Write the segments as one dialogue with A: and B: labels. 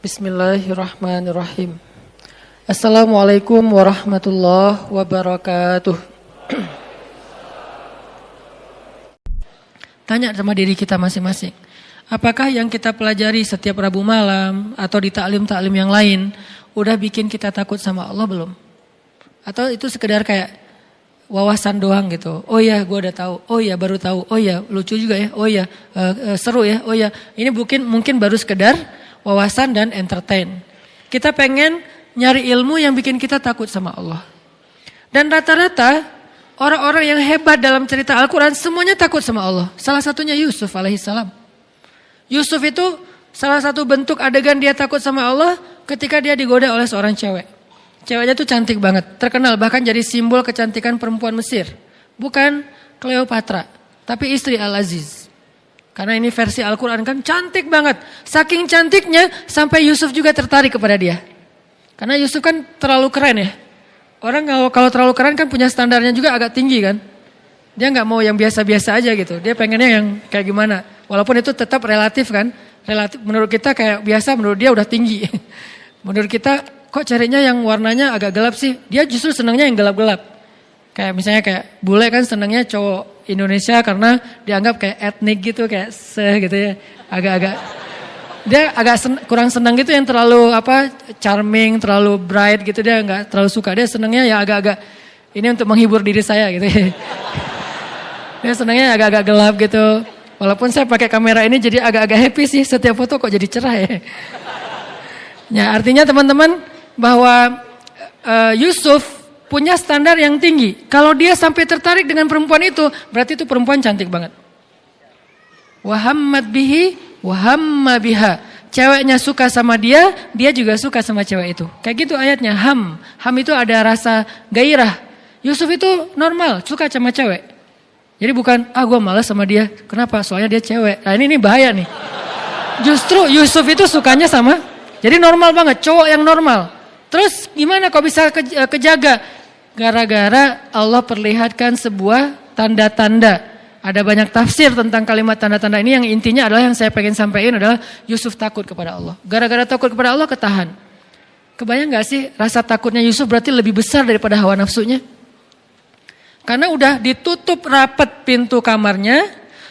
A: Bismillahirrahmanirrahim. Assalamualaikum warahmatullahi wabarakatuh. Tanya sama diri kita masing-masing. Apakah yang kita pelajari setiap Rabu malam atau di taklim-taklim yang lain udah bikin kita takut sama Allah belum? Atau itu sekedar kayak wawasan doang gitu. Oh ya, gue udah tahu. Oh ya, baru tahu. Oh ya, lucu juga ya. Oh ya, seru ya. Oh ya, ini mungkin baru sekedar wawasan dan entertain. Kita pengen nyari ilmu yang bikin kita takut sama Allah. Dan rata-rata orang-orang yang hebat dalam cerita Al-Quran semuanya takut sama Allah. Salah satunya Yusuf alaihissalam. Yusuf itu salah satu bentuk adegan dia takut sama Allah ketika dia digoda oleh seorang cewek. Ceweknya tuh cantik banget, terkenal bahkan jadi simbol kecantikan perempuan Mesir. Bukan Cleopatra, tapi istri Al-Aziz. Karena ini versi Al-Quran kan cantik banget. Saking cantiknya sampai Yusuf juga tertarik kepada dia. Karena Yusuf kan terlalu keren ya. Orang kalau terlalu keren kan punya standarnya juga agak tinggi kan. Dia gak mau yang biasa-biasa aja gitu. Dia pengennya yang kayak gimana. Walaupun itu tetap relatif kan. Relatif menurut kita kayak biasa, menurut dia udah tinggi. Menurut kita kok carinya yang warnanya agak gelap sih. Dia justru senangnya yang gelap-gelap. Kayak misalnya kayak bule kan senangnya cowok Indonesia karena dianggap kayak etnik gitu, kayak gitu ya. Agak-agak dia kurang senang gitu yang terlalu charming, terlalu bright gitu, dia enggak terlalu suka. Dia senangnya ya agak-agak ini untuk menghibur diri saya gitu ya. Dia senangnya agak-agak gelap gitu. Walaupun saya pakai kamera ini jadi agak-agak happy sih, setiap foto kok jadi cerah ya. Ya, artinya teman-teman bahwa Yusuf punya standar yang tinggi. Kalau dia sampai tertarik dengan perempuan itu, berarti itu perempuan cantik banget. Wahammat bihi, wahamma biha. Ceweknya suka sama dia, dia juga suka sama cewek itu. Kayak gitu ayatnya, ham. Ham itu ada rasa gairah. Yusuf itu normal, suka sama cewek. Jadi bukan, gue malas sama dia. Kenapa? Soalnya dia cewek. Nah ini bahaya nih. Justru Yusuf itu sukanya sama, jadi normal banget, cowok yang normal. Terus gimana kok bisa kejaga? Gara-gara Allah perlihatkan sebuah tanda-tanda. Ada banyak tafsir tentang kalimat tanda-tanda ini, yang intinya adalah yang saya pengen sampaikan adalah Yusuf takut kepada Allah. Gara-gara takut kepada Allah ketahan. Kebayang gak sih rasa takutnya Yusuf berarti lebih besar daripada hawa nafsunya? Karena udah ditutup rapat pintu kamarnya,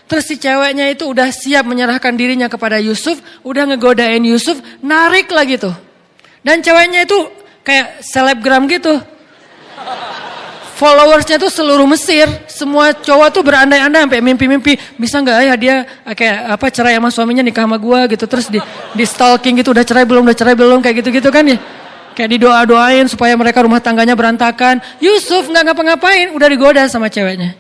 A: terus si ceweknya itu udah siap menyerahkan dirinya kepada Yusuf, udah ngegodain Yusuf, narik lagi tuh. Dan ceweknya itu kayak selebgram gitu. Followersnya tuh seluruh Mesir, semua cowok tuh berandai-andai sampai mimpi-mimpi, bisa nggak ya dia kayak cerai sama suaminya nikah sama gua gitu, terus di stalking gitu, udah cerai belum kayak gitu-gitu kan ya. Kayak didoa-doain supaya mereka rumah tangganya berantakan. Yusuf nggak ngapa-ngapain, udah digoda sama ceweknya.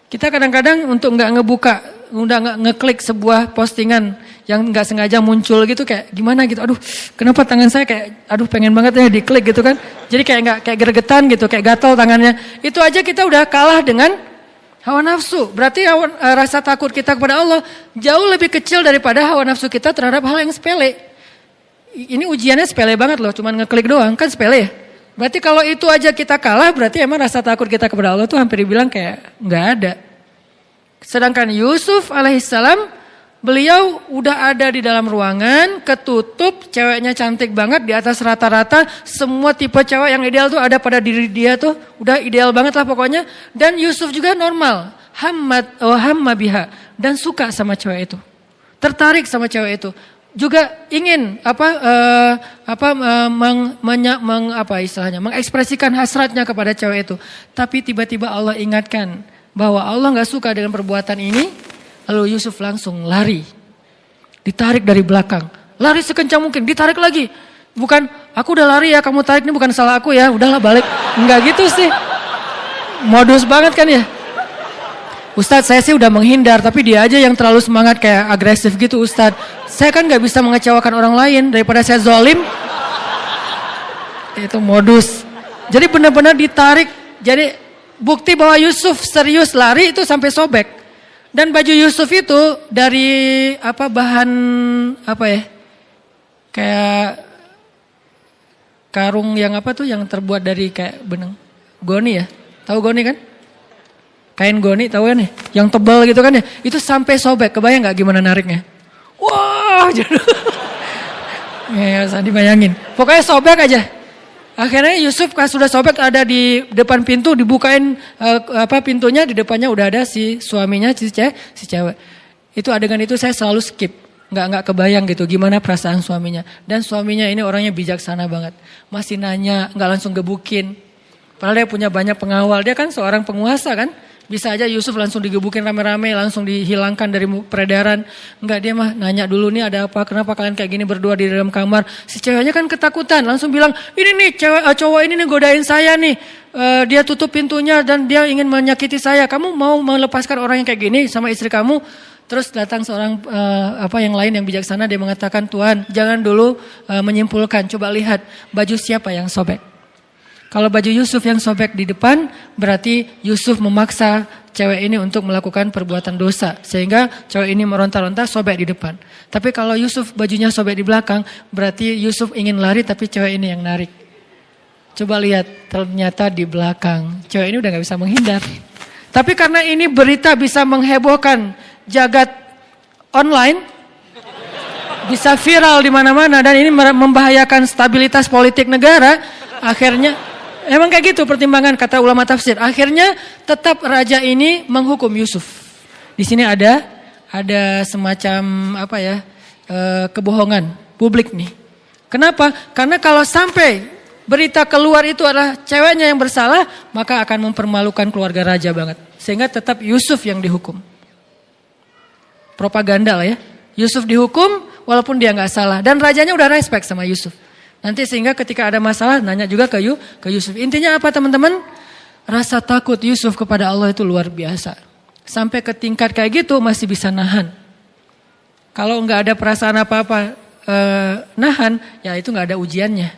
A: Kita kadang-kadang untuk nggak ngebuka, udah nggak ngeklik sebuah postingan yang nggak sengaja muncul gitu, kayak gimana gitu. Aduh, kenapa tangan saya kayak, pengen banget ya diklik gitu kan. Jadi kayak gregetan gitu, kayak gatal tangannya. Itu aja kita udah kalah dengan hawa nafsu. Berarti rasa takut kita kepada Allah jauh lebih kecil daripada hawa nafsu kita terhadap hal yang sepele. Ini ujiannya sepele banget loh, cuman ngeklik doang kan sepele ya. Berarti kalau itu aja kita kalah, berarti emang rasa takut kita kepada Allah tuh hampir dibilang kayak nggak ada. Sedangkan Yusuf alaihissalam, beliau udah ada di dalam ruangan, ketutup, ceweknya cantik banget, di atas rata-rata, semua tipe cewek yang ideal tuh ada pada diri dia tuh, udah ideal banget lah pokoknya. Dan Yusuf juga normal, hamma biha, dan suka sama cewek itu, tertarik sama cewek itu. Juga ingin mengekspresikan hasratnya kepada cewek itu. Tapi tiba-tiba Allah ingatkan bahwa Allah gak suka dengan perbuatan ini. Lalu Yusuf langsung lari. Ditarik dari belakang. Lari sekencang mungkin, ditarik lagi. Bukan, aku udah lari ya, kamu tarik, ini bukan salah aku ya, udahlah balik. Enggak gitu sih. Modus banget kan ya. Ustadz, saya sih udah menghindar, tapi dia aja yang terlalu semangat kayak agresif gitu Ustadz. Saya kan gak bisa mengecewakan orang lain, daripada saya zolim. Itu modus. Jadi benar-benar ditarik. Jadi bukti bahwa Yusuf serius lari itu sampai sobek. Dan baju Yusuf itu dari bahan kayak karung yang yang terbuat dari kayak benang goni ya. Tahu goni kan? Kain goni tahu kan ya? Yang tebal gitu kan ya? Itu sampai sobek. Kebayang gak gimana nariknya? Wah, Ya, usah dibayangin. Pokoknya sobek aja. Akhirnya Yusuf pas sudah sobek ada di depan pintu, dibukain pintunya, di depannya udah ada si suaminya si cewek. Itu adegan itu saya selalu skip. Nggak kebayang gitu gimana perasaan suaminya. Dan suaminya ini orangnya bijaksana banget. Masih nanya, nggak langsung gebukin. Padahal dia punya banyak pengawal. Dia kan seorang penguasa kan. Bisa aja Yusuf langsung digebukin rame-rame, langsung dihilangkan dari peredaran. Enggak, dia mah nanya dulu nih ada apa, kenapa kalian kayak gini berdua di dalam kamar. Si ceweknya kan ketakutan, langsung bilang, ini nih cowok ini nih godain saya nih. Dia tutup pintunya dan dia ingin menyakiti saya. Kamu mau melepaskan orang yang kayak gini sama istri kamu? Terus datang seorang yang lain yang bijaksana, dia mengatakan, Tuhan jangan dulu menyimpulkan, coba lihat baju siapa yang sobek. Kalau baju Yusuf yang sobek di depan, berarti Yusuf memaksa cewek ini untuk melakukan perbuatan dosa. Sehingga cewek ini meronta-ronta sobek di depan. Tapi kalau Yusuf bajunya sobek di belakang, berarti Yusuf ingin lari tapi cewek ini yang narik. Coba lihat, ternyata di belakang. Cewek ini udah gak bisa menghindar. Tapi karena ini berita bisa menghebohkan jagat online, bisa viral di mana-mana dan ini membahayakan stabilitas politik negara, akhirnya emang kayak gitu pertimbangan kata ulama tafsir. Akhirnya tetap raja ini menghukum Yusuf. Di sini ada semacam kebohongan publik nih. Kenapa? Karena kalau sampai berita keluar itu adalah ceweknya yang bersalah, maka akan mempermalukan keluarga raja banget. Sehingga tetap Yusuf yang dihukum. Propaganda lah ya. Yusuf dihukum walaupun dia nggak salah dan rajanya udah respect sama Yusuf. Nanti sehingga ketika ada masalah nanya juga ke Yusuf. Intinya apa teman-teman? Rasa takut Yusuf kepada Allah itu luar biasa. Sampai ke tingkat kayak gitu masih bisa nahan. Kalau nggak ada perasaan apa-apa nahan, ya itu nggak ada ujiannya.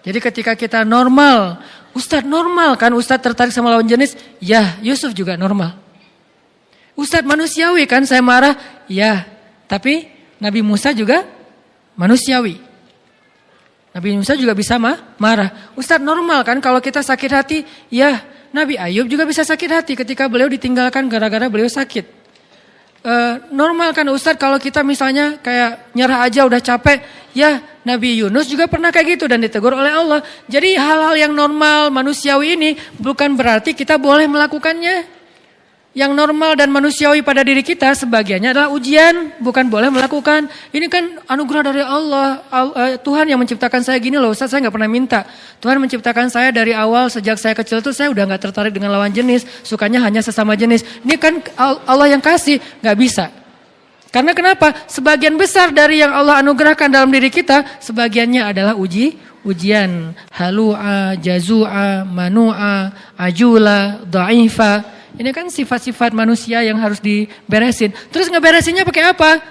A: Jadi ketika kita normal, Ustadz normal kan, Ustadz tertarik sama lawan jenis, ya Yusuf juga normal. Ustadz manusiawi kan, saya marah, ya. Tapi Nabi Musa juga manusiawi. Nabi Musa juga bisa marah. Ustadz normal kan kalau kita sakit hati, ya Nabi Ayub juga bisa sakit hati ketika beliau ditinggalkan gara-gara beliau sakit. Normal kan Ustadz kalau kita misalnya kayak nyerah aja udah capek, ya Nabi Yunus juga pernah kayak gitu dan ditegur oleh Allah. Jadi hal-hal yang normal manusiawi ini bukan berarti kita boleh melakukannya. Yang normal dan manusiawi pada diri kita sebagiannya adalah ujian, bukan boleh melakukan. Ini kan anugerah dari Allah. Tuhan yang menciptakan saya gini loh, Ustaz, saya gak pernah minta. Tuhan menciptakan saya dari awal, sejak saya kecil tuh saya udah gak tertarik dengan lawan jenis, sukanya hanya sesama jenis. Ini kan Allah yang kasih, gak bisa. Karena kenapa? Sebagian besar dari yang Allah anugerahkan dalam diri kita, sebagiannya adalah ujian. Halu'a, jazu'a, manu'a, ajula, dha'ifa. Ini kan sifat-sifat manusia yang harus diberesin. Terus ngeberesinnya pakai apa?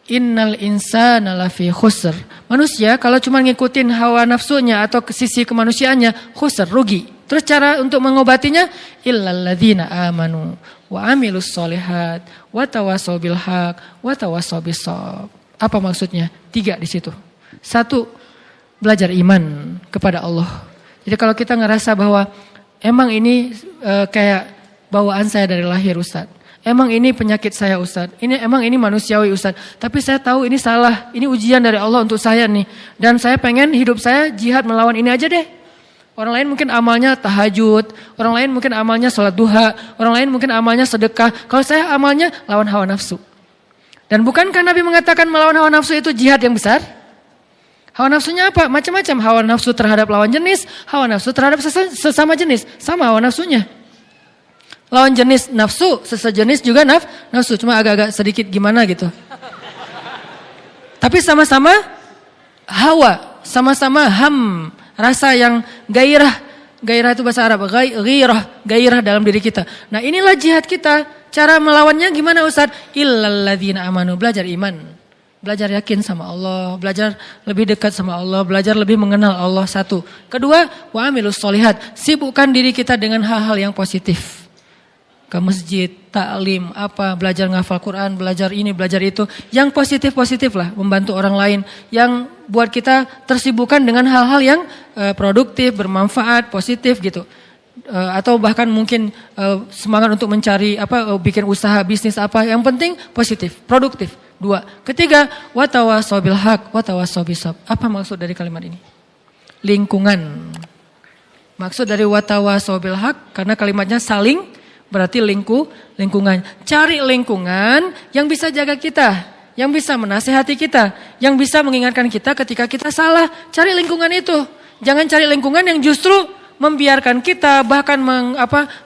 A: Innal insana lafi khusr. Manusia kalau cuma ngikutin hawa nafsunya atau ke sisi kemanusiaannya, khusr, rugi. Terus cara untuk mengobatinya, illal ladzina amanu wa amilus solihat wa tawassaw bil haq wa tawassaw bis shawab. Apa maksudnya? 3 di situ. 1, belajar iman kepada Allah. Jadi kalau kita ngerasa bahwa emang ini kayak bawaan saya dari lahir Ustadz. Emang ini penyakit saya Ustadz. Emang ini manusiawi Ustadz. Tapi saya tahu ini salah. Ini ujian dari Allah untuk saya nih. Dan saya pengen hidup saya jihad melawan ini aja deh. Orang lain mungkin amalnya tahajud. Orang lain mungkin amalnya sholat duha. Orang lain mungkin amalnya sedekah. Kalau saya amalnya lawan hawa nafsu. Dan bukankah Nabi mengatakan melawan hawa nafsu itu jihad yang besar? Hawa nafsunya apa? Macam-macam. Hawa nafsu terhadap lawan jenis. Hawa nafsu terhadap sesama jenis. Sama hawa nafsunya. Lawan jenis nafsu, sesejenis juga nafsu, cuma agak-agak sedikit gimana gitu. Tapi sama-sama hawa, sama-sama rasa yang gairah. Gairah itu bahasa Arab, gairah dalam diri kita. Nah inilah jihad kita. Cara melawannya gimana Ustaz? Illal ladzina amanu, belajar iman. Belajar yakin sama Allah, belajar lebih dekat sama Allah, belajar lebih mengenal Allah, 1. Kedua, wa amilus sholihat, sibukkan diri kita dengan hal-hal yang positif. Ke masjid, taklim, belajar ngafal Quran, belajar ini, belajar itu. Yang positif-positif lah, membantu orang lain. Yang buat kita tersibukkan dengan hal-hal yang produktif, bermanfaat, positif gitu. Atau bahkan mungkin semangat untuk mencari bikin usaha, bisnis apa. Yang penting positif, produktif. 2. Ketiga, watawasau bil haq, watawasau bisabr. Apa maksud dari kalimat ini? Lingkungan. Maksud dari watawasau bil haq karena kalimatnya saling berarti lingkungan. Cari lingkungan yang bisa jaga kita, yang bisa menasihati kita, yang bisa mengingatkan kita ketika kita salah. Cari lingkungan itu. Jangan cari lingkungan yang justru membiarkan kita, bahkan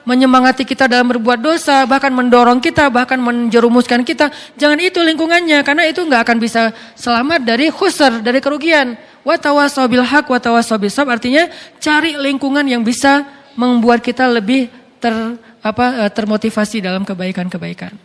A: menyemangati kita dalam berbuat dosa, bahkan mendorong kita, bahkan menjerumuskan kita. Jangan itu lingkungannya, karena itu nggak akan bisa selamat dari khusr, dari kerugian. Watawasau bil haq, watawasau bisabr, artinya cari lingkungan yang bisa membuat kita lebih termotivasi dalam kebaikan-kebaikan.